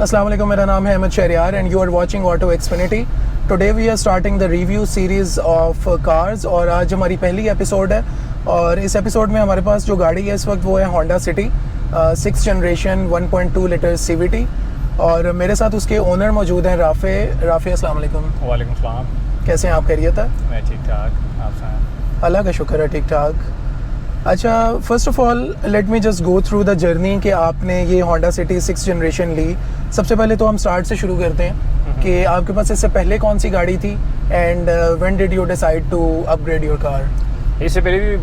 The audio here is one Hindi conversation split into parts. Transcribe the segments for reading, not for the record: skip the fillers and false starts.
अस्सलाम वालेकुम, मेरा नाम है Ahmed Shahryar and you are watching auto Xfinity. Today we are starting the review series of cars और आज हमारी पहली एपिसोड है। और इस एपिसोड में हमारे पास जो गाड़ी है इस वक्त वो है Honda city 6th generation 1.2 litre CVT। और मेरे साथ उसके ओनर मौजूद हैं राफ़े। अस्सलाम वालेकुम। वालेकुम सलाम। कैसे हैं आप? खैरियत है? मैं ठीक ठाक, आप सुनाएं? अल्लाह का शुक्र है, ठीक ठाक। अच्छा, first of all let me just go through the journey कि आपने ये होंडा सिटी 6th जनरेशन ली। सबसे पहले तो हम स्टार्ट से शुरू करते हैं कि आपके पास इससे पहले कौन सी गाड़ी थी and when did you decide to upgrade your car? इससे पहले भी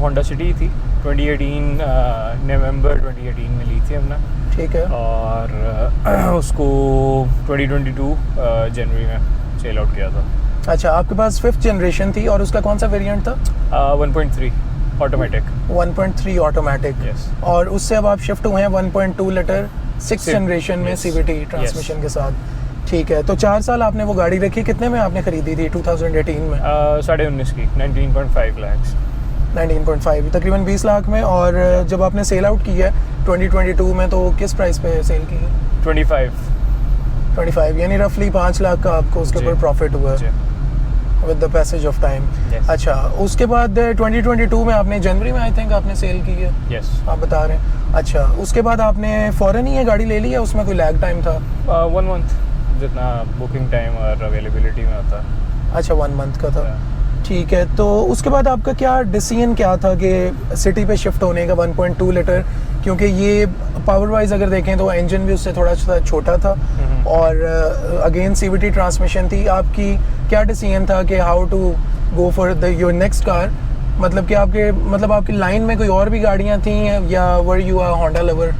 होंडा सिटी थी 2018 नवंबर 2018 में ली थी हमने। ठीक है। और उसको 2022 जनवरी में सेल आउट किया था। अच्छा, आपके पास 5th जनरेशन थी और उसका कौन सा वेरिएंट था? 1.3 ऑटोमेटिक। 1.3 ऑटोमेटिक। Yes. और उससे अब आप शिफ्ट हुए हैं 1.2 लीटर 6th जनरेशन में Yes. CVT ट्रांसमिशन के साथ। ठीक है, तो 4 साल आपने वो गाड़ी रखी। कितने में आपने ख़रीदी थी 2018 में? 19.5 की 19.5 लाख। 19.5 तकरीबन 20 लाख में। और जब आपने सेल आउट की है 2022 में तो किस प्राइस पे सेल की है? 25 यानी रफली 5 लाख का आपको उसके ऊपर प्रॉफिट हुआ है with the passage of time. अच्छा, उसके बाद 2022 में आपने जनवरी में आई थिंक आपने सेल की है। यस, आप बता रहे हैं। अच्छा, उसके बाद आपने फ़ौरन ही ये गाड़ी ले ली है? उसमें कोई लैग टाइम था? 1 मंथ जितना बुकिंग टाइम और अवेलेबिलिटी में होता। अच्छा, 1 मंथ का था। ठीक है, तो उसके बाद आपका क्या डिसीजन क्या था कि सिटी पे शिफ्ट होने का 1.2 लीटर? क्योंकि ये पावर वाइज अगर देखें तो इंजन भी उससे थोड़ा सा छोटा था और अगेन CVT ट्रांसमिशन थी। आपकी क्या डिसीजन था कि how to go for the your next car? मतलब कि आपकी लाइन में कोई और भी गाड़ियाँ थी या were you a Honda lover?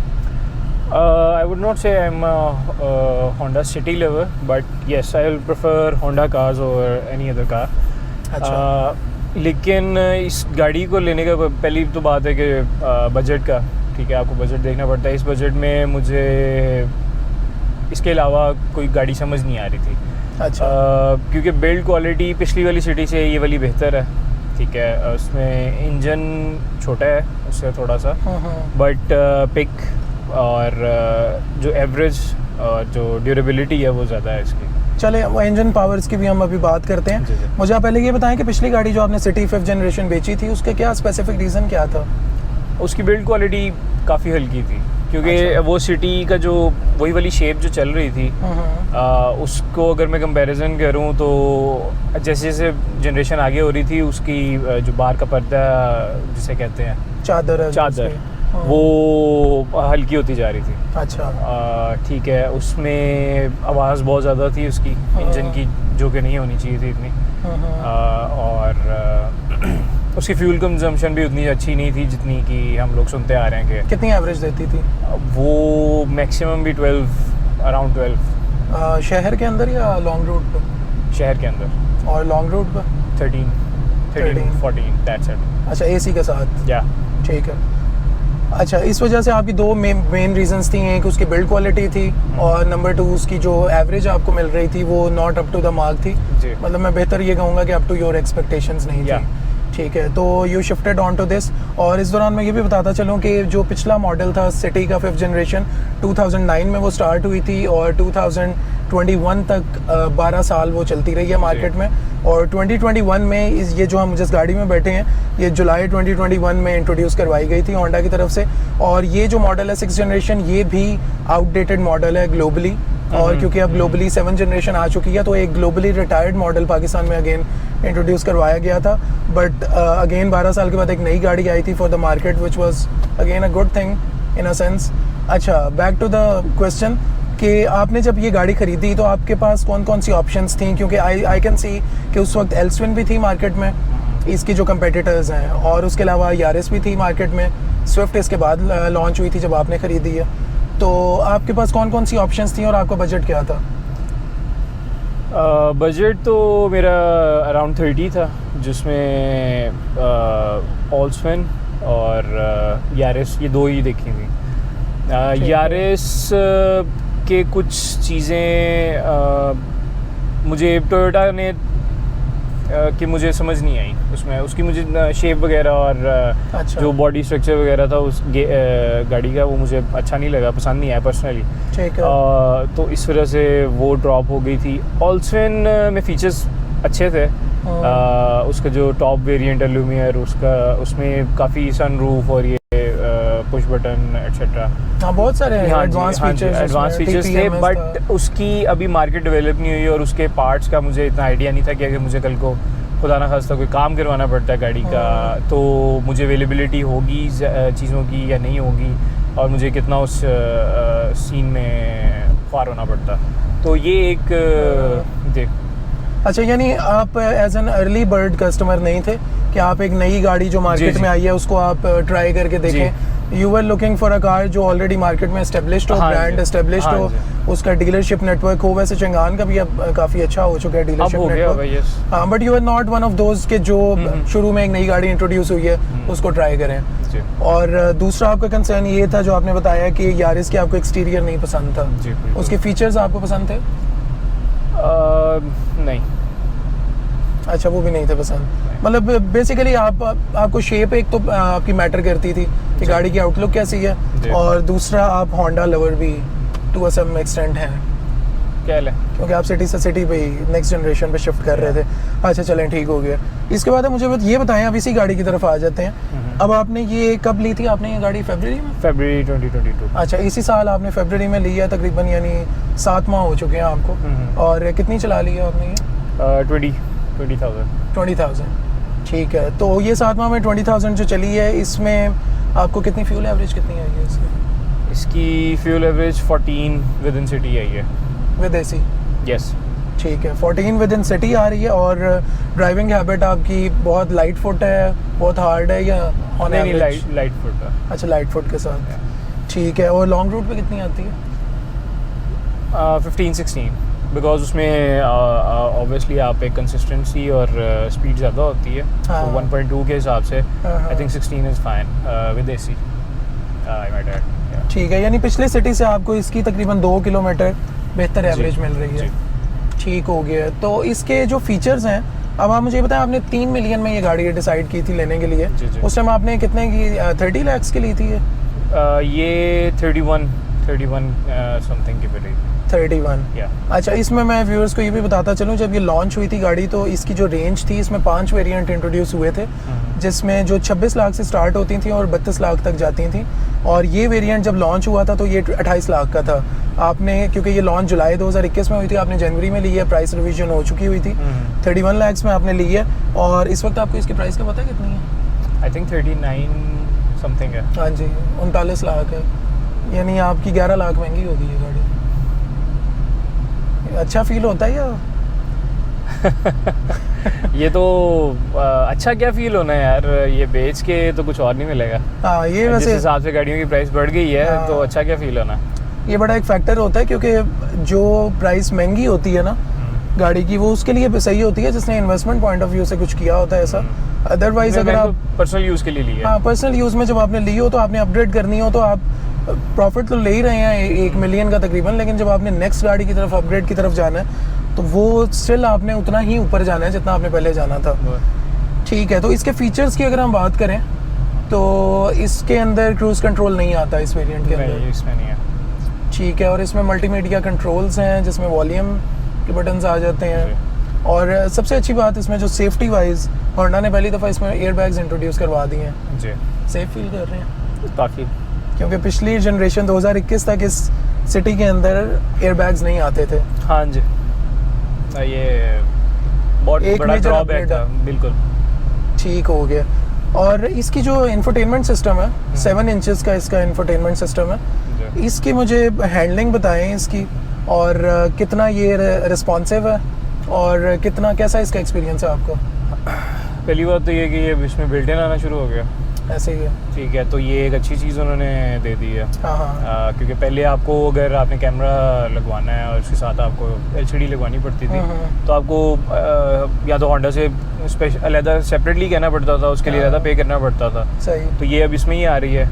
I would not say I'm a Honda City lover, but yes, I will prefer Honda cars over any other car. अच्छा। लेकिन इस गाड़ी को लेने का पहली तो बात है कि बजट का। ठीक है, आपको बजट देखना पड़ता है। इस बजट में मुझे इसके अलावा कोई गाड़ी समझ नहीं आ रही थी। अच्छा। क्योंकि बिल्ड क्वालिटी पिछली वाली सिटी से ये वाली बेहतर है। ठीक है, उसमें इंजन छोटा है उससे थोड़ा सा, बट पिक और जो एवरेज जो ड्यूरेबिलिटी है वो ज़्यादा है इसकी। चले, वो इंजन पावर्स की भी हम अभी बात करते हैं। जी। मुझे आप पहले ये बताएं कि पिछली गाड़ी जो आपने सिटी 5th जनरेशन बेची थी उसके क्या स्पेसिफिक रीज़न क्या था? उसकी बिल्ड क्वालिटी काफ़ी हल्की थी क्योंकि अच्छा। वो सिटी का जो वही वाली शेप जो चल रही थी उसको अगर मैं कंपैरिजन करूं तो जैसे जैसे जनरेशन आगे हो रही थी उसकी जो बाहर का पर्दा जिसे कहते हैं चादर वो हल्की होती जा रही थी। अच्छा। ठीक है, उसमें आवाज़ बहुत ज़्यादा थी उसकी इंजन की, जो कि नहीं होनी चाहिए थी इतनी। और उसकी फ्यूल कंजम्पशन भी उतनी अच्छी नहीं थी जितनी कि हम लोग सुनते आ रहे हैं कि कितनी एवरेज देती थी वो मैक्सिमम भी 12 12 शहर के अंदर या लॉन्ग रूट पे? शहर के अंदर। और लॉन्ग रूट पे 13 14 दैट्स इट। अच्छा, AC के साथ? या ठीक है। अच्छा, इस वजह से आपकी दो मेन रीजंस थी। एक उसकी बिल्ड क्वालिटी थी और नंबर 2 उसकी जो एवरेज आपको मिल रही थी वो not up to the mark थी। जी। मतलब मैं बेहतर ये कहूँगा कि अप टू योर एक्सपेक्टेशंस नहीं थी। ठीक है, तो you shifted on to this. और इस दौरान मैं ये भी बताता चलूँ कि जो पिछला मॉडल था सिटी का 5th जनरेशन 2009 में वो स्टार्ट हुई थी और 2021 तक 12 साल वो चलती रही है मार्केट में। और 2021 में ये जो हम जिस गाड़ी में बैठे हैं ये जुलाई 2021 में इंट्रोड्यूस करवाई गई थी होंडा की तरफ से। और ये जो मॉडल है 6th जनरेशन ये भी आउटडेटेड मॉडल है ग्लोबली। और क्योंकि अब ग्लोबली 7th जनरेशन आ चुकी है तो एक ग्लोबली रिटायर्ड मॉडल पाकिस्तान में अगेन इंट्रोड्यूस करवाया गया था। बट अगेन 12 साल के बाद एक नई गाड़ी आई थी for the market which was again a good thing in a sense. अच्छा, बैक टू द क्वेश्चन कि आपने जब ये गाड़ी ख़रीदी तो आपके पास कौन कौन सी ऑप्शंस थी? क्योंकि आई कैन सी कि उस वक्त एल्सविन भी थी मार्केट में, इसकी जो कंपेटिटर्स हैं, और उसके अलावा यारिस भी थी मार्केट में। स्विफ्ट इसके बाद लॉन्च हुई थी जब आपने ख़रीदी है। तो आपके पास कौन कौन सी ऑप्शंस थी और आपका बजट क्या था? बजट तो मेरा अराउंड 30 था जिसमें ऑल्सविन और यारिस ये दो ही देखी थी। यारिस के कुछ चीज़ें मुझे टोयोटा ने कि मुझे समझ नहीं आई उसमें, उसकी मुझे शेप वगैरह और अच्छा। जो बॉडी स्ट्रक्चर वगैरह था उस गाड़ी का, वो मुझे अच्छा नहीं लगा, पसंद नहीं आया पर्सनली। ठीक है। तो इस वजह से वो ड्रॉप हो गई थी। ऑल्सवेन में फीचर्स अच्छे थे। उसका जो टॉप वेरिएंट है लुमियर, उसका उसमें काफ़ी सनरूफ और ये पुश बटन एटसेट्रा, हाँ बहुत सारे एडवांस फीचर्स थे, बट उसकी अभी मार्केट डेवलप नहीं हुई और उसके पार्ट्स का मुझे इतना आइडिया नहीं था कि अगर मुझे कल को खुदा ना खास्ता कोई काम करवाना पड़ता है गाड़ी का, तो मुझे अवेलेबिलिटी होगी चीज़ों की या नहीं होगी, और मुझे कितना उस सीन में ख्वार होना पड़ता। तो ये एक देख। अच्छा, यानी आप as an early bird customer नहीं थे कि आप एक नई गाड़ी जो मार्केट में आई है उसको आप ट्राई करके देखें। You were looking for a car जो ऑलरेडी मार्केट में एस्टेब्लिश्ड हो, ब्रांड एस्टेब्लिश्ड हो, उसका डीलरशिप नेटवर्क हो। वैसे चंगान का भी अब काफ़ी अच्छा हो चुका है डीलरशिप नेटवर्क। हाँ, but you are not one of those के जो शुरू में एक नई गाड़ी इंट्रोड्यूस हुई है उसको ट्राई करें। और दूसरा आपका कंसर्न ये था जो आपने बताया कि यारिस के आपको एक्सटीरियर नहीं पसंद था, उसके फीचर्स आपको पसंद थे? नहीं। अच्छा, वो भी नहीं थे पसंद। मतलब बेसिकली आपको शेप एक तो आपकी मैटर करती थी कि गाड़ी की आउटलुक कैसी है, और दूसरा आप होंडा लवर भी टू अ सम एक्सटेंट हैं, क्या ले, क्योंकि आप सिटी से सिटी पे नेक्स्ट जनरेशन पे शिफ्ट कर रहे थे। अच्छा चलें, ठीक हो गया। इसके बाद मुझे ये बताएं, अब इसी गाड़ी की तरफ आ जाते हैं। अब आपने ये कब ली थी आपने ये गाड़ी? फरवरी में? फरवरी 2022। अच्छा, इसी साल आपने फरवरी में ली है तकरीबन, यानी 7 माह हो चुके हैं आपको। और कितनी चला ली है आपने ये? 20,000। ठीक है, तो ये 7 माह में 20,000 जो चली है, इसमें आपको कितनी फ्यूल एवरेज कितनी आई है इसकी? इसकी fuel average 14 within city आई है, विद एसी। यस। ठीक है, 14 विद इन सिटी आ रही है। और ड्राइविंग हैबिट आपकी बहुत लाइट फुट है, बहुत हार्ड है, या ऑन एवरेज? लाइट फुट है। अच्छा, लाइट फुट के साथ। ठीक है, और लॉन्ग रूट पे कितनी आती है? 15-16, बिकॉज उसमें ऑब्वियसली आप एक कंसिस्टेंसी और स्पीड ज़्यादा होती है। हाँ। तो 1.2 के हिसाब से I think 16 is fine with AC. ठीक है, यानी पिछले सिटी से आपको इसकी तकरीबन 2 किलोमीटर बेहतर एवरेज मिल रही है। ठीक हो गया। तो इसके जो फीचर्स हैं, अब आप मुझे बताएं, आपने 3 मिलियन में ये गाड़ी डिसाइड की थी लेने के लिए। उस टाइम आपने कितने की 30 लाख की ली थी ये 31 समथिंग की पड़ी। 31। अच्छा, इसमें मैं व्यूअर्स को ये भी बताता चलूँ, जब ये लॉन्च हुई थी गाड़ी तो इसकी जो रेंज थी, इसमें 5 वेरिएंट इंट्रोड्यूस हुए थे, जिसमें जो 26 लाख से स्टार्ट होती थी और 32 लाख तक जाती थी। और ये वेरिएंट जब लॉन्च हुआ था तो ये 28 लाख का था। आपने, क्योंकि ये लॉन्च जुलाई 2021 में हुई थी, आपने जनवरी में ली है, प्राइस रिवीजन हो चुकी हुई थी, 31 लाख में आपने ली है। और इस वक्त आपको इसकी प्राइस का पता है कितनी है? आई थिंक 39 समथिंग है। हाँ जी, 39 लाख है, यानी आपकी 11 लाख महंगी होगी ये गाड़ी। अच्छा फील होता है या? ये तो अच्छा क्या फील होना है यार, ये बेच के तो कुछ और नहीं मिलेगा। हाँ, ये वैसे जिस हिसाब से गाड़ियों की प्राइस बढ़ गई है, तो अच्छा क्या फील होना। ये बड़ा एक फैक्टर होता है, क्योंकि जो प्राइस महंगी होती है ना गाड़ी की, वो उसके लिए सही होती है जिसने इन्वेस्टमेंट पॉइंट ऑफ व्यू से कुछ किया होता है ऐसा। अदरवाइज अगर आप पर्सनल यूज़ के लिए ली है, हाँ पर्सनल यूज़ में जब आपने ली हो तो आपने अपग्रेड करनी हो तो आप प्रॉफिट तो ले ही रहे हैं 1 मिलियन का तकरीबन, लेकिन जब आपने नेक्स्ट गाड़ी की तरफ अपग्रेड की तरफ जाना है तो वो स्टिल आपने उतना ही ऊपर जाना है जितना आपने पहले जाना था। ठीक है, तो इसके फीचर्स की अगर हम बात करें तो इसके अंदर क्रूज कंट्रोल नहीं आता इस वेरिएंट के अंदर। इसमें नहीं है। ठीक है, और इसमें मल्टीमीडिया कंट्रोल्स हैं जिसमें वॉल्यूम के बटन्स आ जाते हैं। और सबसे अच्छी बात इसमें जो सेफ्टी वाइज, होंडा ने पहली दफ़ा इसमें एयर बैग्स इंट्रोड्यूस करवा दिए हैं जी। सेफ फील कर रहे हैं काफ़ी, क्योंकि पिछली जनरेशन 2021 तक इस सिटी के अंदर एयर बैग्स नहीं आते थे। हाँ जी, ये बहुत बड़ा ड्रॉबैक था। बिल्कुल ठीक हो गया। और इसकी जो इंफोटेनमेंट सिस्टम है, 7 इंचेस का इसका इंफोटेनमेंट सिस्टम है, इसकी मुझे हैंडलिंग बताएं इसकी, और कितना ये रिस्पॉन्सिव है और कितना कैसा इसका एक्सपीरियंस है आपको? पहली बात तो ये कि ये इसमें बिल्ट इन आना शुरू हो गया। ऐसे ही है। ठीक है, तो ये एक अच्छी चीज़ उन्होंने दे दी है। हाँ। क्योंकि पहले आपको अगर आपने कैमरा लगवाना है और उसके साथ आपको LCD लगवानी पड़ती थी, तो आपको या तो होंडा से स्पेशल अलहदा सेपरेटली कहना पड़ता था, उसके लिए ज़्यादा पे करना पड़ता था। सही। तो ये अब इसमें ही आ रही है।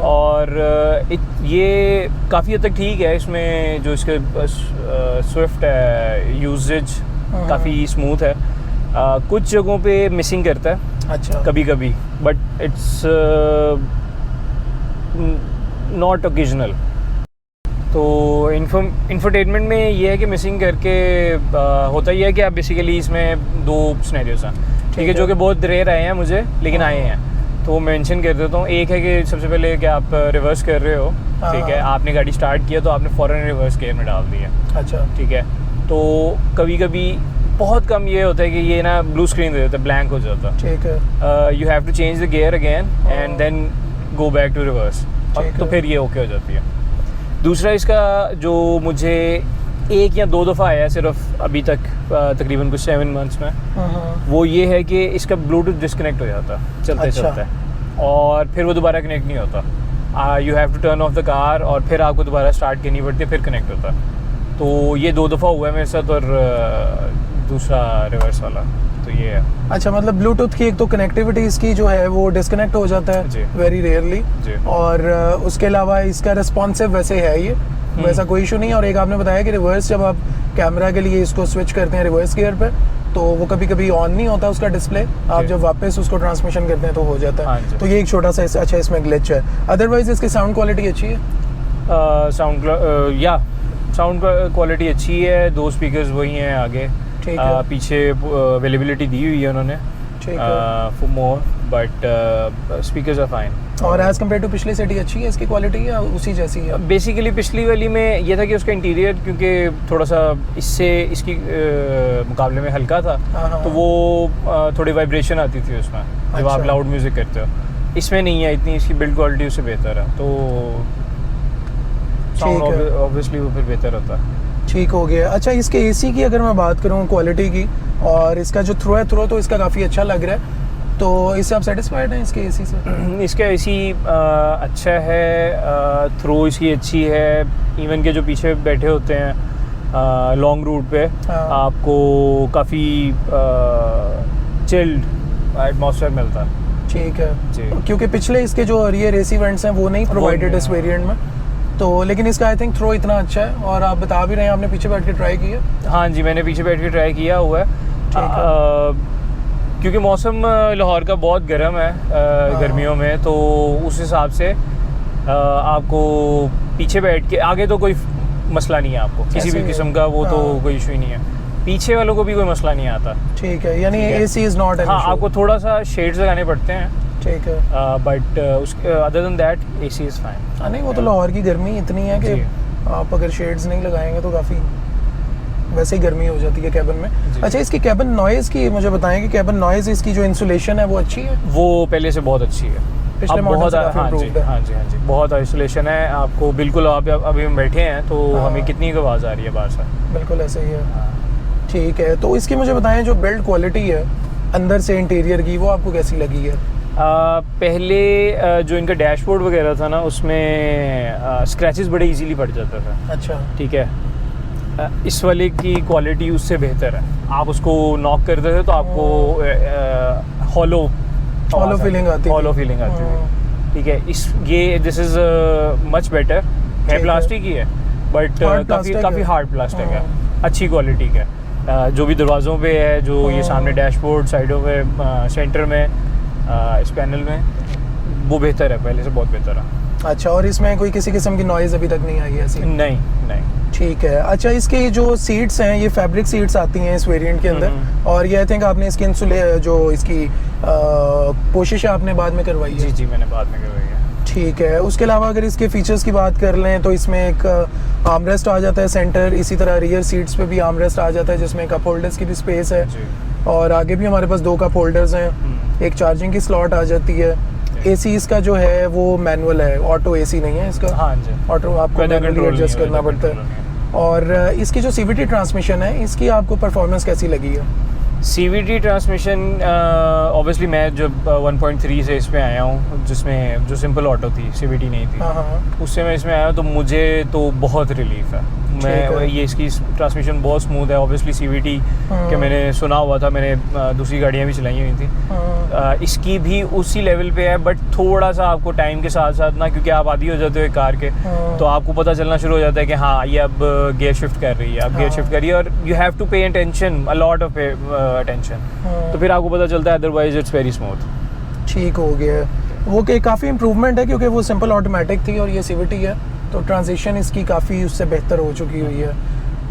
और ये काफ़ी हद तक ठीक है। इसमें जो इसके स्विफ्ट है यूजेज काफ़ी स्मूथ है। कुछ जगहों पे मिसिंग करता है अच्छा कभी कभी, बट इट्स नॉट ओकेजनल। तो इंफोटेनमेंट में ये है कि मिसिंग करके होता ही है कि आप बेसिकली इसमें दो सिनेरियोस हैं, ठीक है, जो कि बहुत रेयर आए हैं मुझे, लेकिन आए हैं, तो वो मेंशन कर देता हूँ। एक है कि सबसे पहले कि आप रिवर्स कर रहे हो, ठीक है, आपने गाड़ी स्टार्ट किया तो आपने फ़ौरन रिवर्स गियर में डाल दिया, अच्छा ठीक है। तो कभी कभी बहुत कम ये होता है कि ये ना ब्लू स्क्रीन दे देता है, ब्लैंक हो जाता है, ठीक है, you have to change the gear again and then go back to reverse, तो फिर ये ओके हो जाती है। दूसरा इसका जो मुझे एक या दो दफ़ा आया है सिर्फ अभी तक, तकरीबन कुछ 7 मंथ्स में, वो ये है कि इसका ब्लूटूथ डिस्कनेक्ट हो जाता है चलते अच्छा। चलते, और फिर वो दोबारा कनेक्ट नहीं होता। You have to turn off the car और फिर आपको दोबारा स्टार्ट करनी पड़ती है, फिर कनेक्ट होता है। तो ये 2 दफ़ा हुआ है मेरे साथ, और दूसरा रिवर्स वाला, तो ये है। अच्छा, मतलब ब्लूटूथ की एक तो कनेक्टिविटी इसकी जो है वो डिस्कनेक्ट हो जाता जी। है वेरी रेयरली, जी। और उसके अलावा इसका रिस्पॉन्सिव वैसे है ये, वैसा कोई इशू नहीं है। और एक आपने बताया कि रिवर्स जब आप कैमरा के लिए इसको स्विच करते हैं रिवर्स गियर पे, तो वो कभी कभी ऑन नहीं होता उसका डिस्प्ले, आप जब वापस उसको ट्रांसमिशन करते हैं तो हो जाता है। हाँ जी। तो ये एक छोटा सा अच्छा इसमें ग्लिच है। अदरवाइज इसकी साउंड क्वालिटी अच्छी है। साउंड क्वालिटी अच्छी है, 2 स्पीकर्स वही हैं आगे, ठीक है। पीछे अवेलेबिलिटी दी हुई है उन्होंने ठीक है। For more, but speakers are fine. और एज कम्पेयर टू पिछली सिटी अच्छी है इसकी क्वालिटी, या उसी जैसी है? बेसिकली पिछली वाली में ये था कि उसका इंटीरियर क्योंकि थोड़ा सा इसकी मुकाबले में हल्का था, हाँ। तो वो थोड़ी वाइब्रेशन आती थी उसमें जब आप अच्छा। लाउड म्यूज़िक करते हो। इसमें नहीं है इतनी, इसकी बिल्ड क्वालिटी उससे बेहतर है, तो साउंड ऑब्वियसली वो फिर बेहतर होता है। ठीक हो गया। अच्छा, इसके एसी की अगर मैं बात करूँ क्वालिटी की, और इसका जो थ्रो तो इसका काफ़ी अच्छा लग रहा है, तो इससे आप सेटिस्फाइड हैं इसके एसी से? इसका एसी अच्छा है, थ्रो इसकी अच्छी है, इवन के जो पीछे बैठे होते हैं लॉन्ग रूट पे, हाँ। आपको काफ़ी चिल्ड एटमॉस्फेयर मिलता है। ठीक है जी। क्योंकि पिछले इसके जो रियर एसी वेंट्स हैं वो नहीं प्रोवाइडेड इस वेरिएंट में, तो लेकिन इसका आई थिंक थ्रो इतना अच्छा है। और आप बता भी रहे हैं आपने पीछे बैठ के ट्राई किया? हाँ जी, मैंने पीछे बैठ के ट्राई किया हुआ है, क्योंकि मौसम लाहौर का बहुत गर्म है गर्मियों में, तो उस हिसाब से आपको पीछे बैठ के, आगे तो कोई मसला नहीं है आपको किसी भी किस्म का, वो तो कोई इशू ही नहीं है, पीछे वालों को भी कोई मसला नहीं आता। ठीक है, यानी AC is not an issue. हाँ, आपको थोड़ा सा शेड्स लगाने पड़ते हैं, ठीक है, but other than that AC is fine. नहीं वो तो लाहौर की गर्मी इतनी है कि आप अगर शेड्स नहीं लगाएंगे तो काफ़ी वैसे ही गर्मी हो जाती है कैबिन में। अच्छा, इसकी कैबिन नॉइज़ की मुझे बताएं कि कैबिन नॉइज़ इसकी जो इंसुलेशन है वो अच्छी है? वो पहले से बहुत अच्छी है, पिछले मॉडल से काफी improved है। हाँ जी, बहुत आइसोलेशन है आपको, बिल्कुल। आप अभी हम बैठे हैं तो हमें कितनी आवाज़ आ रही है बाहर से, बिल्कुल ऐसे ही है। ठीक है, तो इसकी मुझे बताएं जो बिल्ड क्वालिटी है अंदर से इंटीरियर की, वो आपको कैसी लगी है? पहले जो इनका डैशबोर्ड वगैरह था ना, उसमें स्क्रैचेस बड़े इजीली पड़ जाते थे। अच्छा, ठीक है, इस वाले की क्वालिटी उससे बेहतर है। आप उसको नॉक करते थे तो आपको हॉलो फीलिंग आती थी। ठीक है, दिस इज़ मच बेटर है, प्लास्टिक ही है, बट काफ़ी हार्ड प्लास्टिक है, अच्छी क्वालिटी का। जो भी दरवाज़ों पे है, जो ये सामने डैशबोर्ड, साइडों में, सेंटर में, इस पैनल में, वो बेहतर है, पहले से बहुत बेहतर है। अच्छा, और इसमें कोई किसी किस्म की नॉइज़ अभी तक नहीं आई है ऐसी? नहीं। ठीक है। अच्छा, इसके जो सीट्स हैं ये फैब्रिक सीट्स आती हैं इस वेरिएंट के अंदर, और ये आई थिंक आपने इसकी जो इसकी कोशिश आपने बाद में करवाई है? जी, मैंने बाद में करवाई है। ठीक है। उसके अलावा अगर इसके फीचर्स की बात कर लें तो इसमें एक आर्मरेस्ट आ जाता है सेंटर, इसी तरह रियर सीट्स पे भी आर्मरेस्ट आ जाता है जिसमें कप होल्डर्स की भी स्पेस है, और आगे भी हमारे पास 2 कप होल्डर्स हैं, एक चार्जिंग की स्लॉट आ जाती है। एसी इसका जो है वो मैनुअल है, ऑटो एसी नहीं है इसका। हाँ जी, ऑटो आपको मैनुअली एडजस्ट करना पड़ता है। और इसकी जो सीवीटी ट्रांसमिशन है इसकी आपको परफॉर्मेंस कैसी लगी है? सीवीटी ट्रांसमिशन ऑब्वियसली मैं जब 1.3 से इसमें आया हूँ, जिसमें जो सिंपल ऑटो थी, सीवीटी नहीं थी, उससे मैं इसमें आया, तो मुझे तो बहुत रिलीफ है। ये इसकी ट्रांसमिशन बहुत स्मूथ है। ऑब्वियसली सीवीटी के मैंने सुना हुआ था, मैंने दूसरी गाड़ियाँ भी चलाई हुई थी, इसकी भी उसी लेवल पे है, बट थोड़ा सा आपको टाइम के साथ साथ ना, क्योंकि आप आदी हो जाते हो एक कार के, तो आपको पता चलना शुरू हो जाता है कि हाँ ये अब गियर शिफ्ट कर रही है, अब गियर शिफ्ट कर रही है, और you have to pay attention, a lot of attention, तो फिर आपको पता चलता है, अदरवाइज इट्स वेरी स्मूथ। ठीक हो गया। वो कि काफ़ी इम्प्रूवमेंट है, क्योंकि वो सिंपल ऑटोमेटिक थी और ये CVT है, तो ट्रांजिशन इसकी काफ़ी उससे बेहतर हो चुकी हुई है।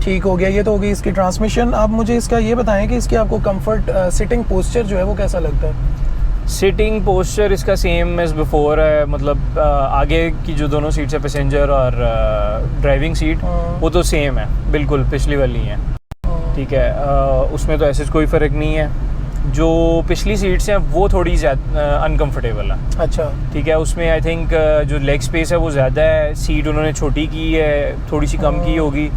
ठीक हो गया। ये तो हो गई इसकी ट्रांसमिशन। आप मुझे इसका ये बताएं कि इसकी आपको कंफर्ट सिटिंग पोस्चर जो है वो कैसा लगता है? सिटिंग पोस्चर इसका सेम एज बिफोर है, मतलब आगे की जो दोनों सीट्स है, पैसेंजर और ड्राइविंग सीट, वो तो सेम है, बिल्कुल पिछली वाली हैं। ठीक है, उसमें तो ऐसे कोई फ़र्क नहीं है। जो पिछली सीट्स हैं वो थोड़ी ज़्यादा अनकम्फर्टेबल है। अच्छा। ठीक है, उसमें आई थिंक जो लेग स्पेस है वो ज़्यादा है, सीट उन्होंने छोटी की है, थोड़ी सी कम की होगी,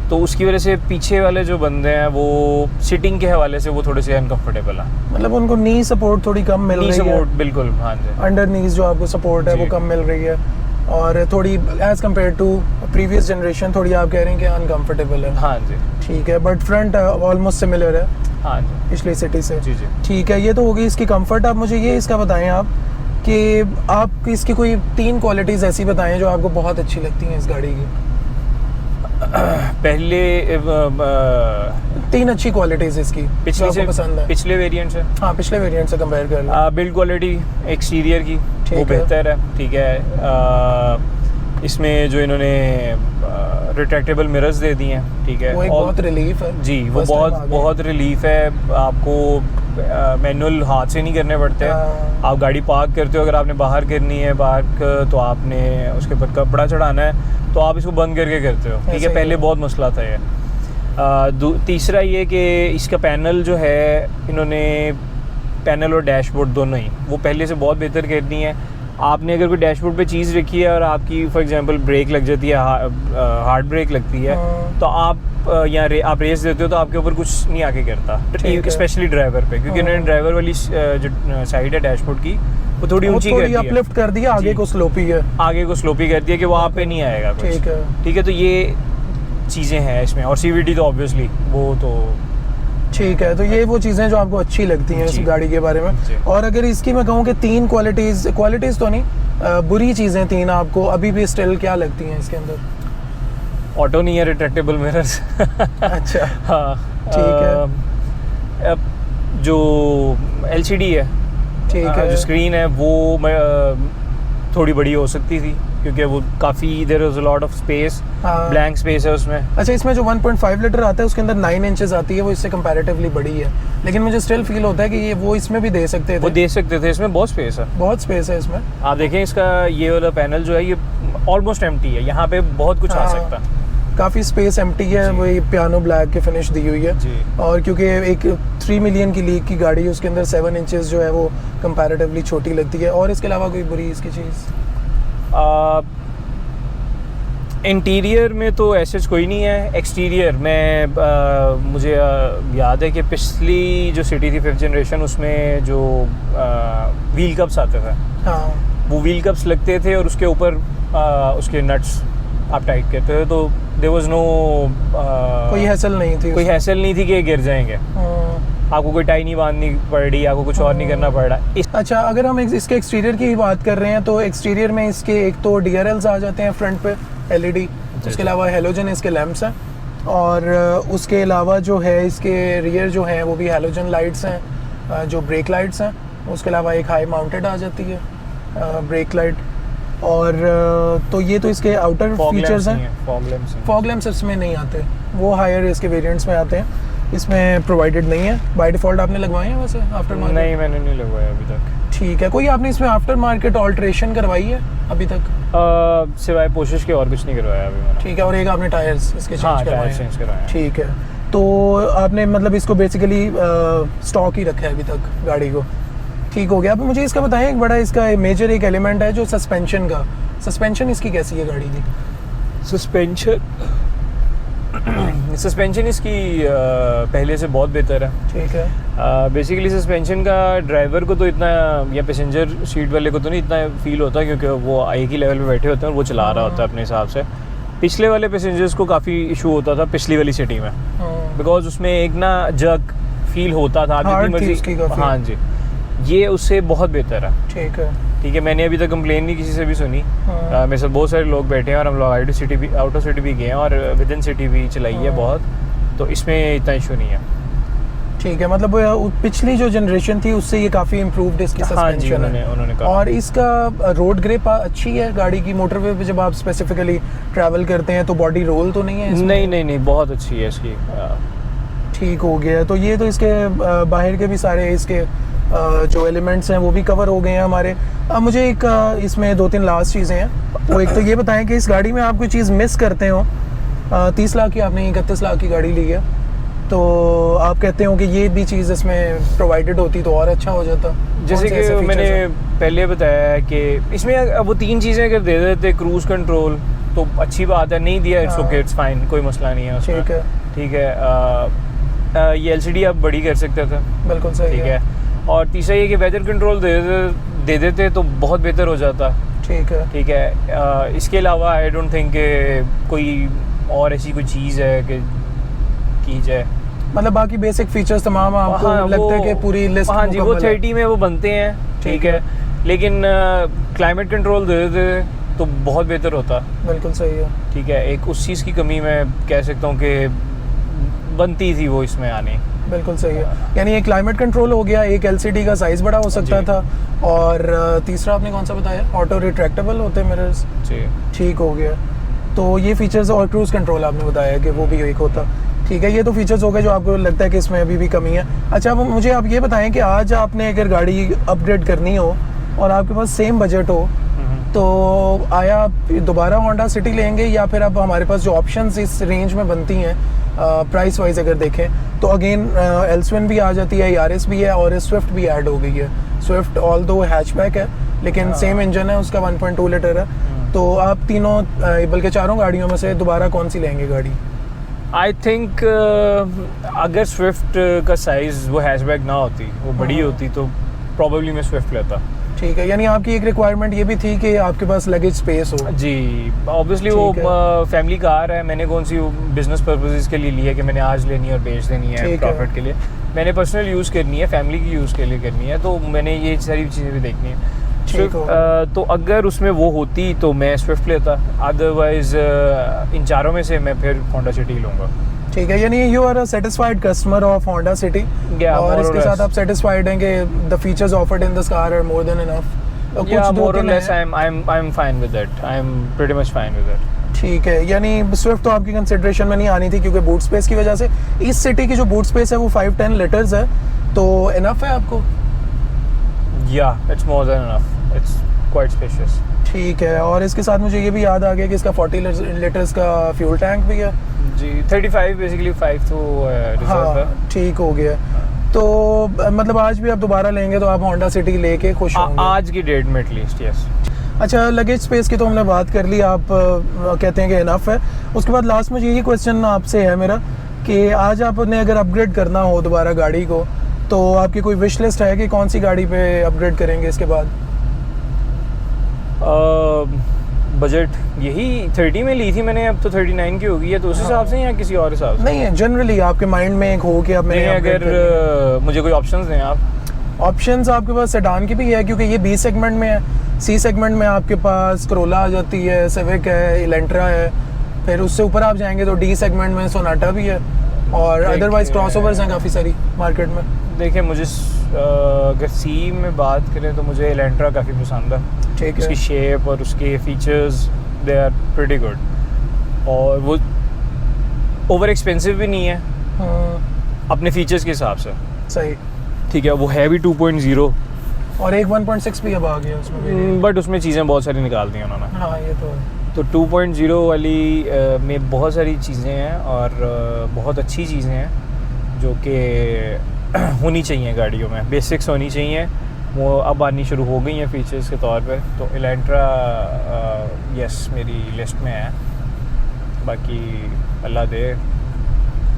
तो उसकी वजह से पीछे वाले जो बंदे हैं वो सिटिंग के हवाले से वो थोड़े से अनकम्फर्टेबल है। मतलब उनको नी सपोर्ट थोड़ी कम मिल रही है। नी सपोर्ट बिल्कुल, हाँ जी। अंडर नीज जो आपको सपोर्ट है वो कम मिल रही है, और थोड़ी as compare to previous generation थोड़ी आप कह रहे हैं कि अनकम्फर्टेबल है। हाँ जी। ठीक है, बट फ्रंट ऑलमोस्ट सिमिलर है। हाँ जी, पिछली सिटी से। जी जी। ठीक है, ये तो होगी इसकी कंफर्ट। आप मुझे ये इसका बताएं आप कि आप इसकी कोई 3 क्वालिटीज़ ऐसी बताएं जो आपको बहुत अच्छी लगती हैं इस गाड़ी की। पहले 3 अच्छी क्वालिटीज़ इसकी पिछले से पसंद है। पिछले वेरिएंट से, हाँ पिछले वेरिएंट से कंपेयर कर लो। बिल्ड क्वालिटी एक्सटीरियर की वो बेहतर है। ठीक है, इसमें जो इन्होंने रिट्रैक्टेबल मिरर्स दे दिए हैं, ठीक है, वो एक बहुत रिलीफ है जी, वो बहुत रिलीफ है। आपको मैनुअल हाथ से नहीं करने पड़ते। आप गाड़ी पार्क करते हो, अगर आपने बाहर करनी है पार्क, तो आपने उसके ऊपर कपड़ा चढ़ाना है, तो आप इसको बंद करके करते हो। ठीक है, पहले बहुत मसला था ये। तीसरा ये कि इसका पैनल जो है, इन्होंने पैनल और डैशबोर्ड दोनों ही वो पहले से बहुत बेहतर कर दी हैं। आपने अगर कोई डैशबोर्ड पे चीज़ रखी है और आपकी फॉर एग्जांपल ब्रेक लग जाती है, हार्ड ब्रेक लगती है, तो आप यहाँ आप रेस देते हो तो आपके ऊपर कुछ नहीं आके करता, स्पेशली ड्राइवर पे, क्योंकि इन्होंने ड्राइवर वाली जो साइड है डैशबोर्ड की वो थोड़ी ऊंची कर दी है, अपलिफ्ट कर दिया, आगे को स्लोपी है, आगे को स्लोपी कर दिया कि वो आप पे नहीं आएगा कुछ। ठीक है, तो ये चीज़ें हैं इसमें, और CVT तो ऑब्वियसली वो तो ठीक है। तो ये वो चीज़ें जो आपको अच्छी लगती हैं इस गाड़ी के बारे में। और अगर इसकी मैं कहूँ कि 3 क्वालिटीज़ तो नहीं, बुरी चीज़ें 3 आपको अभी भी स्टिल क्या लगती हैं इसके अंदर? ऑटो नहीं है, रिट्रैक्टेबल मिरर्स। अच्छा, हाँ ठीक है। जो LCD है, ठीक है, जो स्क्रीन है वो थोड़ी बड़ी हो सकती थी, क्योंकि वो काफ़ी there is a lot of space, blank space है उसमें। अच्छा, इसमें जो 1.5 लीटर आता है उसके अंदर 9 इंचेस आती है, वो इससे कंपैरेटिवली बड़ी है, लेकिन मुझे स्टिल फील होता है कि ये वो इसमें भी दे सकते थे। वो दे सकते थे, इसमें बहुत स्पेस है, बहुत स्पेस है इसमें। आप देखें इसका ये वाला पैनल जो है ये ऑलमोस्ट एम्प्टी है, यहाँ पे बहुत कुछ आ सकता है, काफ़ी स्पेस एम्प्टी है। वही पियानो ब्लैक की फिनिश दी हुई है जी। और क्योंकि एक 3 मिलियन की लीग की गाड़ी है, उसके अंदर 7 इंचेस जो है वो कंपैरेटिवली छोटी लगती है। और इसके अलावा कोई बुरी इसकी चीज़? इंटीरियर में तो ऐसे कोई नहीं है। एक्सटीरियर में मुझे याद है कि पिछली जो सिटी थी 5th जनरेशन, उसमें जो व्हील कप्स आते थे, हाँ, वो व्हील कप्स लगते थे और उसके ऊपर उसके नट्स आप टाइट करते थे, तो देयर वाज नो कोई हैसल नहीं थी, कोई हैसल नहीं थी कि गिर जाएंगे। आपको कोई टाई नहीं बांधनी पड़ रही, आपको कुछ और नहीं करना पड़ रहा। अच्छा, अगर हम इसके एक्सटीरियर की बात कर रहे हैं तो एक्सटीरियर में इसके एक तो DRLs आ जाते हैं फ्रंट पे LED, उसके अलावा हेलोजन इसके लैंप्स हैं, और उसके अलावा जो है इसके रियर जो हैं वो भी हेलोजन लाइट्स हैं, जो ब्रेक लाइट्स हैं। उसके अलावा एक हाई माउंटेड आ जाती है ब्रेक लाइट, और तो ये तो इसके आउटर फीचर्स हैं। फॉग लैंप्स इसमें नहीं आते, वो हायर इसके वेरिएंट्स में आते हैं, इसमें प्रोवाइडेड नहीं है। बाय डिफ़ॉल्ट आपने लगवाए हैं वैसे आफ्टर मार्केट? नहीं, मैंने नहीं लगवाया अभी तक। ठीक है, कोई आपने इसमें आफ्टर मार्केट ऑल्ट्रेशन करवाई है अभी तक? सिवाय कोशिश के और कुछ नहीं करवाया अभी मैंने। ठीक है, और एक आपने टायर्स इसके चेंज करवाए हैं? ठीक है, तो आपने मतलब इसको बेसिकली स्टॉक ही रखा है अभी तक गाड़ी को। ठीक हो गया। अब मुझे इसका बताएं, एक बड़ा इसका मेजर एक एलिमेंट है जो सस्पेंशन का। सस्पेंशन इसकी कैसी है गाड़ी की? सस्पेंशन इसकी पहले से बहुत बेहतर है। ठीक है। बेसिकली सस्पेंशन का ड्राइवर को तो इतना, या पैसेंजर सीट वाले को तो नहीं इतना फील होता, क्योंकि वो एक ही लेवल पे बैठे होते हैं और वो चला रहा होता है अपने हिसाब से। पिछले वाले पैसेंजर्स को काफ़ी इशू होता था पिछली वाली सिटी में, बिकॉज उसमें एक ना जर्क फील होता था, जितनी मर्जी। हाँ जी, ये उससे बहुत बेहतर है। ठीक है। ठीक है, मैंने अभी तक कंप्लेन नहीं किसी से भी सुनी। हाँ। मेरे साथ बहुत सारे लोग बैठे हैं और हम लोग आउट ऑफ सिटी भी गए हैं और विद इन सिटी भी चलाई है हाँ। बहुत, तो इसमें इतना इशू नहीं है। ठीक है, मतलब पिछली जो जनरेशन थी उससे ये काफ़ी इम्प्रूव्ड इसकी हाँ जी, सस्पेंशन है। उन्होंने कहा। और इसका रोड ग्रिप अच्छी है गाड़ी की, मोटरवे पे जब आप स्पेसिफिकली ट्रैवल करते हैं तो बॉडी रोल तो नहीं है इसमें? नहीं, बहुत अच्छी है इसकी। ठीक हो गया। तो ये तो इसके बाहर के भी सारे इसके जो एलिमेंट्स हैं वो भी कवर हो गए हैं हमारे। अब मुझे एक इसमें 2-3 लास्ट चीज़ें हैं। वो एक तो ये बताएं कि इस गाड़ी में आप कोई चीज़ मिस करते हो। 30 लाख की आपने 31 लाख की गाड़ी ली है, तो आप कहते हो कि ये भी चीज़ इसमें प्रोवाइडेड होती तो और अच्छा हो जाता। जैसे कि मैंने पहले बताया है कि इसमें वो 3 चीज़ें अगर दे देते, क्रूज़ कंट्रोल तो अच्छी बात है, नहीं दिया इट्स ओके, इट्स फाइन, कोई मसला नहीं है उसमें। ठीक है। ठीक है, ये LCD आप बड़ी कर सकते थे। बिल्कुल सही ठीक है। और तीसरा ये कि वेदर कंट्रोल दे देते तो बहुत बेहतर हो जाता। ठीक है। ठीक है, इसके अलावा आई डोंट थिंक कोई और ऐसी कोई चीज़ है कि की जाए। मतलब बाकी बेसिक फीचर्स तमाम आपको हाँ, लगता है कि पूरी लिस्ट हाँ जी, वो 30 में वो बनते हैं। ठीक है, लेकिन क्लाइमेट कंट्रोल दे देते तो बहुत बेहतर होता। बिल्कुल सही है। ठीक है, एक उस चीज़ की कमी मैं कह सकता हूँ कि बनती थी वो इसमें आने। बिल्कुल सही है। यानी एक क्लाइमेट कंट्रोल हो गया, एक LCD का साइज़ बड़ा हो सकता था, और तीसरा आपने कौन सा बताया? ऑटो रिट्रैक्टेबल होते मिरर्स। जी। ठीक हो गया। तो ये फीचर्स, और क्रूज़ कंट्रोल आपने बताया कि वो भी एक होता। ठीक है, ये तो फीचर्स हो गए जो आपको लगता है कि इसमें अभी भी कमी है। अच्छा, अब मुझे आप ये बताएं कि आज आपने अगर गाड़ी अपग्रेड करनी हो और आपके पास सेम बजट हो, तो आया आप दोबारा होंडा सिटी लेंगे, या फिर अब हमारे पास जो ऑप्शंस इस रेंज में बनती हैं प्राइस वाइज अगर देखें तो अगेन एल्सविन भी आ जाती है, यारिस भी है, और स्विफ्ट भी ऐड हो गई है। स्विफ्ट ऑल दो हैचबैक है लेकिन सेम इंजन है उसका, 1.2 लीटर है। तो आप तीनों बल्कि चारों गाड़ियों में से दोबारा कौन सी लेंगे गाड़ी? आई थिंक अगर स्विफ्ट का साइज़ वो हैचबैक ना होती, वो बड़ी होती, तो प्रॉबेबली मैं स्विफ्ट लेता। ठीक है, यानी आपकी एक रिक्वायरमेंट ये भी थी कि आपके पास लगेज स्पेस हो। जी, ऑब्वियसली वो फैमिली कार है, मैंने कौन सी बिजनेस पर्पसेस के लिए ली है कि मैंने आज लेनी है और बेच देनी है प्रॉफिट के लिए। मैंने पर्सनल यूज़ करनी है, फैमिली की यूज़ के लिए करनी है, तो मैंने ये सारी चीज़ें भी देखनी है। तो अगर उसमें वो होती तो मैं स्विफ्ट लेता, अदरवाइज इन चारों में से मैं फिर होंडा सिटी लूँगा। ठीक है, यानी you are a satisfied customer of Honda City, और इसके साथ आप सेटिस्फाइड हैं कि the features offered in this car are more than enough. Yeah, more or less I'm fine with it. I'm pretty much fine with it. ठीक है, यानी स्विफ्ट तो आपकी कंसिडरेशन में नहीं आनी थी क्योंकि बूट स्पेस की वजह से। इस सिटी की जो बूट स्पेस है वो 510 लीटर्स है, तो इनफ है आपको? Yeah, it's more than enough. It's quite spacious. ठीक है, और इसके साथ मुझे ये भी याद आ गया कि इसका 40 लीटर्स का फ्यूल टैंक भी है। जी, 35 बेसिकली 5 तो रिजर्व है। ठीक हो गया। तो मतलब आज भी आप दोबारा लेंगे तो आप होंडा सिटी लेके खुश होंगे? आज की डेट में एटलीस्ट, यस। अच्छा, लगेज स्पेस की तो हमने बात कर ली, आप कहते हैं कि इनफ है। उसके बाद लास्ट में यही क्वेश्चन आपसे है मेरा कि आज आपने अगर अपग्रेड करना हो दोबारा गाड़ी को, तो आपकी कोई विश लिस्ट है कि कौन सी गाड़ी पे अपग्रेड करेंगे इसके बाद? बजट यही 30 में ली थी मैंने, अब तो 39 की हो गई है, तो उस हिसाब से या किसी और हिसाब से? नहीं है, जनरली आपके माइंड में एक हो कि अब मैंने अगर मुझे कोई ऑप्शंस दें आप। ऑप्शंस आपके पास सेडान की भी है क्योंकि ये B सेगमेंट में है। C सेगमेंट में आपके पास करोला आ जाती है, सिविक है, इलेंट्रा है, फिर उससे ऊपर आप जाएंगे तो D सेगमेंट में सोनाटा भी है, और अदरवाइज क्रॉसओवर्स हैं काफ़ी सारी मार्केट में। देखिए, मुझे अगर C में बात करें तो मुझे इलेंट्रा काफ़ी पसंद है। ठीक है, उसकी शेप और उसके features they are pretty good, और वो ओवर एक्सपेंसिव भी नहीं है अपने फीचर्स के हिसाब से। सही। ठीक है, वो है भी 2.0, और एक 1.6 भी अब आ गया उसमें भी, बट उसमें चीज़ें बहुत सारी निकाल दी उन्होंने। हाँ, ये तो है। तो 2.0 वाली में बहुत सारी चीज़ें हैं और बहुत अच्छी चीज़ें हैं जो कि होनी चाहिए गाड़ियों में, बेसिक्स होनी चाहिए, वो अब आनी शुरू हो गई हैं फीचर्स के तौर पे। तो इलेंट्रा यस मेरी लिस्ट में है, बाकी अल्लाह दे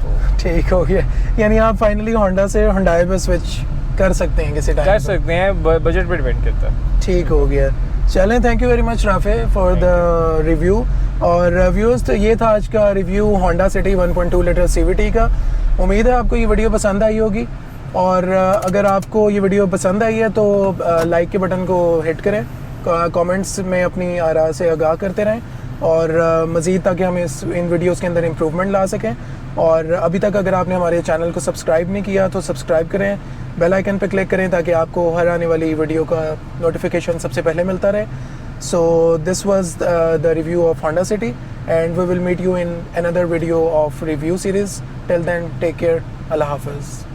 तो ठीक हो गया। यानी आप फाइनली होंडा से हुंडई पे स्विच कर सकते हैं किसी टाइम? कर सकते हैं, बजट पे डिपेंड करता है। ठीक हो गया। चलें, thank you very much Rafe for the review. और व्यूअर्स, तो ये था आज का review Honda city 1.2 litre CVT का। उम्मीद है आपको ये वीडियो पसंद आई होगी। और अगर आपको ये वीडियो पसंद आई है तो लाइक के बटन को हिट करें, कमेंट्स में अपनी आरा से आगाह करते रहें और मज़ीद ताकि हम इन वीडियोस के अंदर इम्प्रूवमेंट ला सकें। और अभी तक अगर आपने हमारे चैनल को सब्सक्राइब नहीं किया तो सब्सक्राइब करें, बेल आइकन पर क्लिक करें ताकि आपको हर आने वाली वीडियो का नोटिफिकेशन सबसे पहले मिलता रहे। So this was the review of Honda city and we will meet you in another video of review series. Till then, take care. Allah Hafiz.